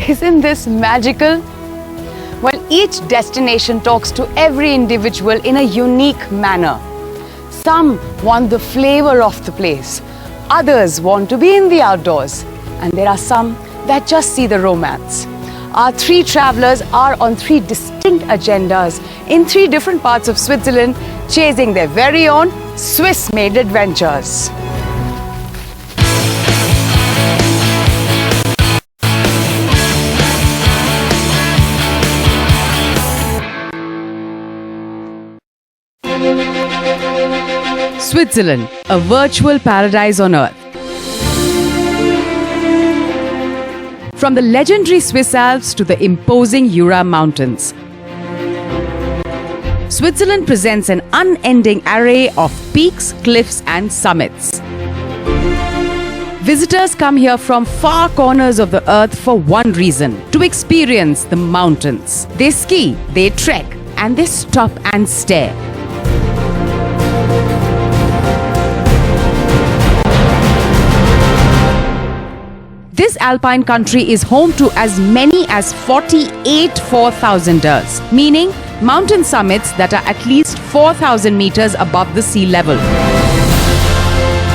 Isn't this magical? Well, each destination talks to every individual in a unique manner. Some want the flavor of the place, others want to be in the outdoors, and there are some that just see the romance. Our three travelers are on three distinct agendas in three different parts of Switzerland, chasing their very own Swiss-made adventures. Switzerland, a virtual paradise on earth. From the legendary Swiss Alps to the imposing Jura Mountains, Switzerland presents an unending array of peaks, cliffs and summits. Visitors come here from far corners of the earth for one reason: to experience the mountains. They ski, they trek, and they stop and stare. This alpine country is home to as many as 48 4,000ers, meaning mountain summits that are at least 4,000 meters above the sea level.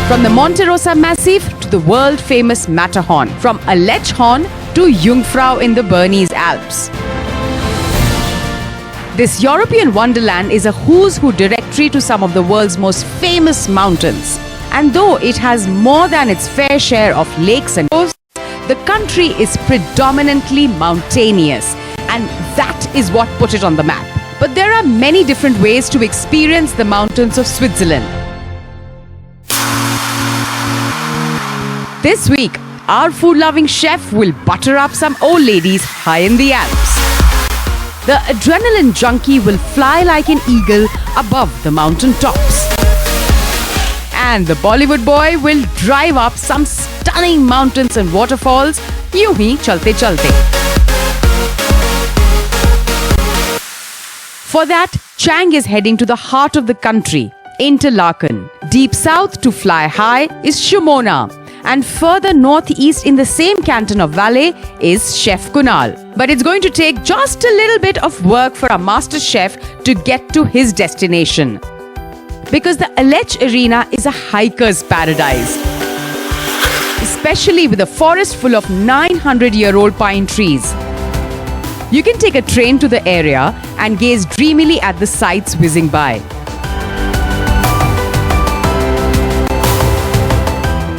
From the Monte Rosa Massif to the world-famous Matterhorn, from Aletschhorn to Jungfrau in the Bernese Alps. This European wonderland is a who's who directory to some of the world's most famous mountains. And though it has more than its fair share of lakes and coves, the country is predominantly mountainous, and that is what put it on the map. But there are many different ways to experience the mountains of Switzerland. This week, our food-loving chef will butter up some old ladies high in the Alps. The adrenaline junkie will fly like an eagle above the mountain tops. And the Bollywood boy will drive up some stunning mountains and waterfalls, यूं ही चलते चलते. For that, Chang is heading to the heart of the country, Interlaken. Deep south to fly high is Shumona, and further northeast in the same canton of Valais is Chef Kunal. But it's going to take just a little bit of work for our master chef to get to his destination. Because the Aletsch Arena is a hiker's paradise, especially with a forest full of 900-year-old pine trees. You can take a train to the area and gaze dreamily at the sights whizzing by.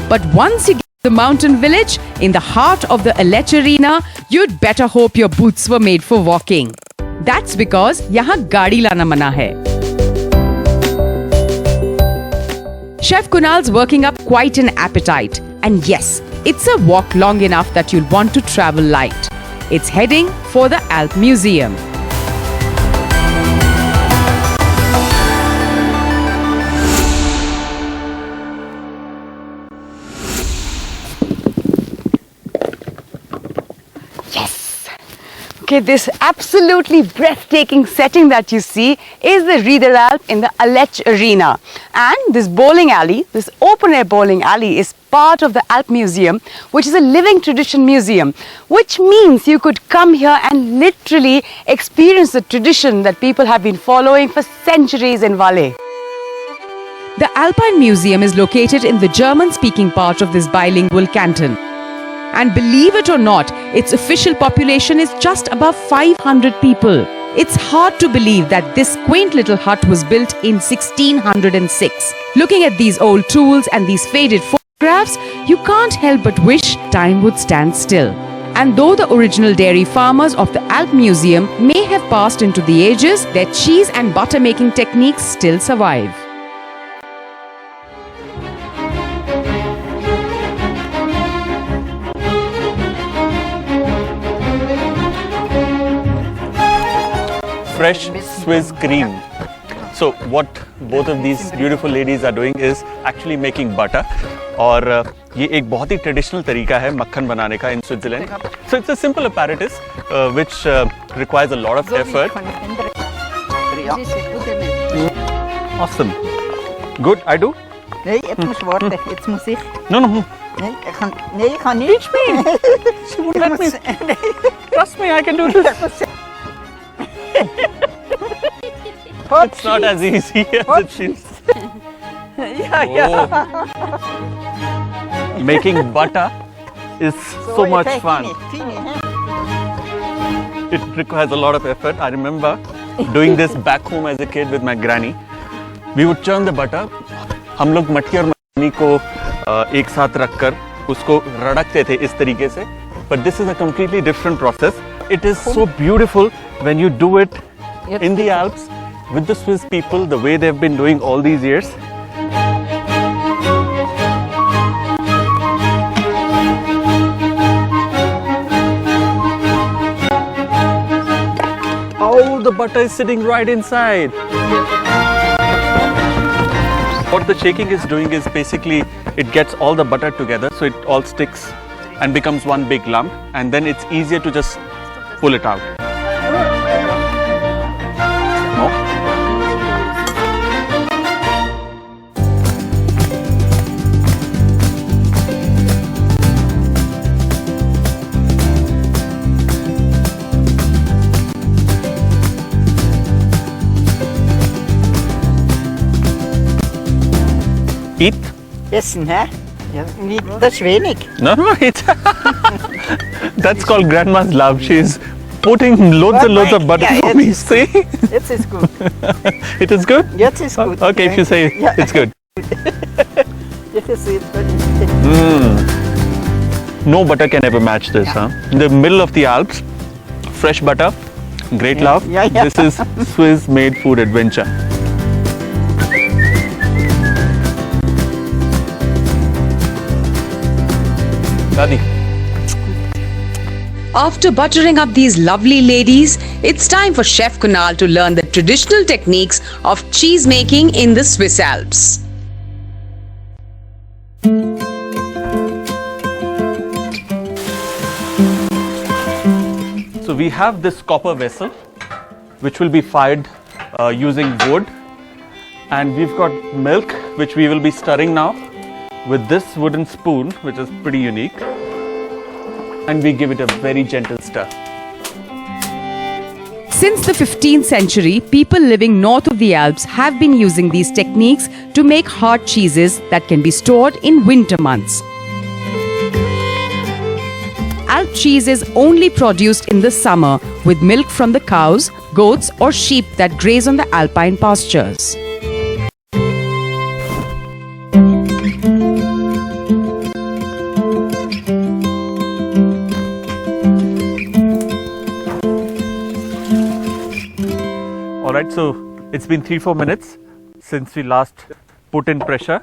But once you get to the mountain village in the heart of the Aletsch Arena, you'd better hope your boots were made for walking. That's because yahan gaadi lana mana hai. Chef Kunal's working up quite an appetite. And yes, it's a walk long enough that you'll want to travel light. It's heading for the Alp Museum. Okay, this absolutely breathtaking setting that you see is the Riederalp in the Aletsch Arena. And this bowling alley, this open-air bowling alley, is part of the Alp Museum, which is a living tradition museum, which means you could come here and literally experience the tradition that people have been following for centuries in Valais. The Alpine Museum is located in the German-speaking part of this bilingual canton. And believe it or not, its official population is just above 500 people. It's hard to believe that this quaint little hut was built in 1606. Looking at these old tools and these faded photographs, you can't help but wish time would stand still. And though the original dairy farmers of the Alp Museum may have passed into the ages, their cheese and butter making techniques still survive. Fresh Swiss cream. So what both of these beautiful ladies are doing is actually making butter. और ये एक बहुत ही traditional तरीका है मक्खन बनाने का in Switzerland. So it's a simple apparatus which requires a lot of effort. Awesome. Good, I do? Nee, jetzt musst du warten. Jetzt muss ich. No. Nee, ik ga niet. Teach me. She won't let me. Trust me, I can do this. It's not as easy as it seems. Ja. Oh. Making butter is so much fun. It requires a lot of effort. I remember doing this back home as a kid with my granny. We would churn the butter. हम लोग मटकी और मखनी को एक साथ रखकर उसको रड़कते थे इस तरीके से. But this is a completely different process. It is so beautiful when you do it in the Alps with the Swiss people, the way they've been doing all these years. Oh, the butter is sitting right inside. What the shaking is doing is basically it gets all the butter together so it all sticks and becomes one big lump, and then it's easier to just pull it out. No? Eat? Essen, hè? Ja, niet, dat is weinig. No, it's that's called grandma's love. She's putting loads and loads of butter Yeah, for it me. is- See? Het is goed. It is good? Het is goed. Okay, if you say Yeah. it's good. Dit is het. No butter can ever match this, huh? In the middle of the Alps, fresh butter, great love. Yeah, yeah. This is Swiss made food adventure. Dadi. After buttering up these lovely ladies, it's time for Chef Kunal to learn the traditional techniques of cheese making in the Swiss Alps. So we have this copper vessel which will be fired using wood, and we've got milk which we will be stirring now with this wooden spoon, which is pretty unique, and we give it a very gentle stir. Since the 15th century, people living north of the Alps have been using these techniques to make hard cheeses that can be stored in winter months. Alp cheese is only produced in the summer with milk from the cows, goats, or sheep that graze on the alpine pastures. Alright, so it's been 3-4 minutes since we last put in pressure.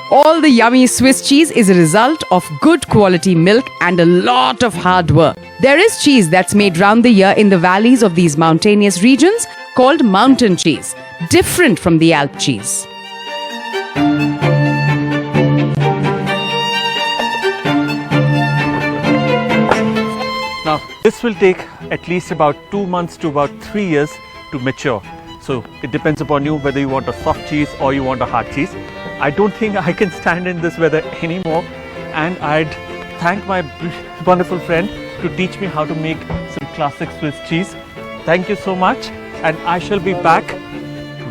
All the yummy Swiss cheese is a result of good quality milk and a lot of hard work. There is cheese that's made round the year in the valleys of these mountainous regions called mountain cheese, different from the Alp cheese. Now, this will take at least about 2 months to about 3 years to mature. So it depends upon you whether you want a soft cheese or you want a hard cheese. I don't think I can stand in this weather anymore, and I'd thank my wonderful friend to teach me how to make some classic Swiss cheese. Thank you so much, and I shall be back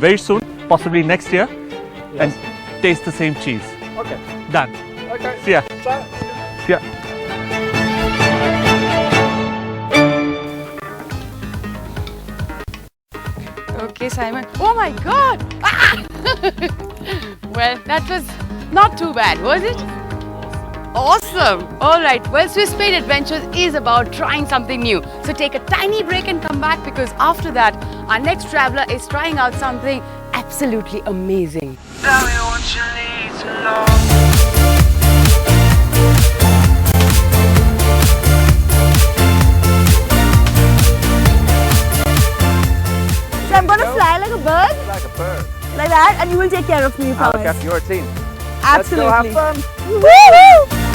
very soon, possibly next year, and taste the same cheese. Okay. Done. Okay. See ya. Bye. See ya. Okay, Simon. Oh my God! Ah! Well, that was not too bad, was it? Awesome! Alright, well, Swiss Made Adventures is about trying something new. So take a tiny break and come back, because after that, our next traveler is trying out something absolutely amazing. Tell me what you need to know. So I'm gonna fly like a bird, Like a bird. like that, and you will take care of me, you I'll look promise. after your team. Absolutely. Let's go have fun. Woo-hoo!